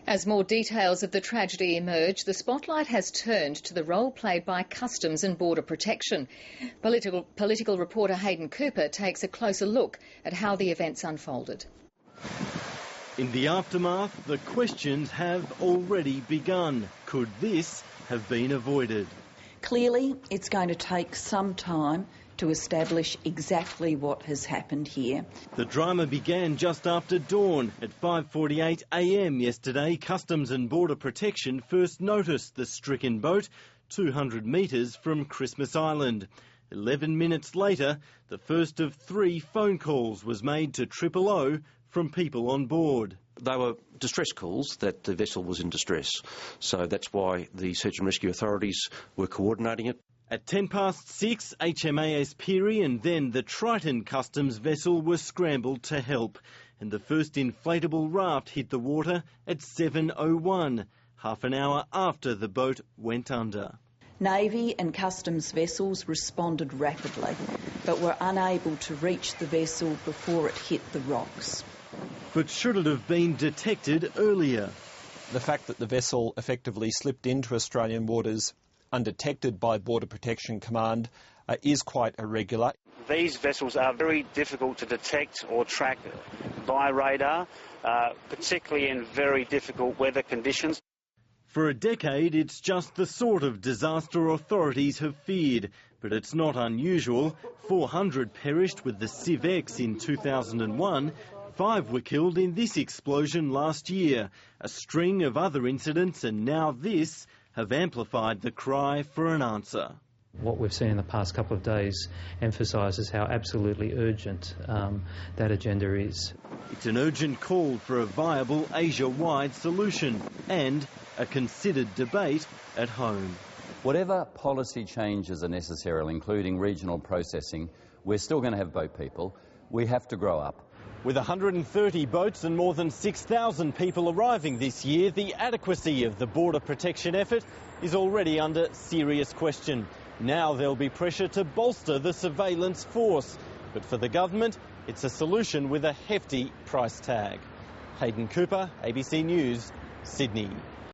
As more details of the tragedy emerge, the spotlight has turned to the role played by Customs and Border Protection. Political reporter Hayden Cooper takes a closer look at how the events unfolded. In the aftermath, the questions have already begun. Could this have been avoided? Clearly, it's going to take some time to establish exactly what has happened here. The drama began just after dawn. At 5:48 a.m. yesterday, Customs and Border Protection first noticed the stricken boat 200 metres from Christmas Island. 11 minutes later, the first of 3 phone calls was made to 000 from people on board. They were distress calls that the vessel was in distress, so that's why the search and rescue authorities were coordinating it. At 6:10, HMAS Peary and then the Triton Customs vessel were scrambled to help, and the first inflatable raft hit the water at 7:01, half an hour after the boat went under. Navy and Customs vessels responded rapidly, but were unable to reach the vessel before it hit the rocks. But should it have been detected earlier? The fact that the vessel effectively slipped into Australian waters undetected by Border Protection Command is quite irregular. These vessels are very difficult to detect or track by radar, particularly in very difficult weather conditions. For a decade, it's just the sort of disaster authorities have feared, but it's not unusual. 400 perished with the Civ X in 2001. 5 were killed in this explosion last year. A string of other incidents, and now this, have amplified the cry for an answer. What we've seen in the past couple of days emphasises how absolutely urgent that agenda is. It's an urgent call for a viable Asia-wide solution and a considered debate at home. Whatever policy changes are necessary, including regional processing, we're still going to have boat people. We have to grow up. With 130 boats and more than 6,000 people arriving this year, the adequacy of the border protection effort is already under serious question. Now there'll be pressure to bolster the surveillance force. But for the government, it's a solution with a hefty price tag. Hayden Cooper, ABC News, Sydney.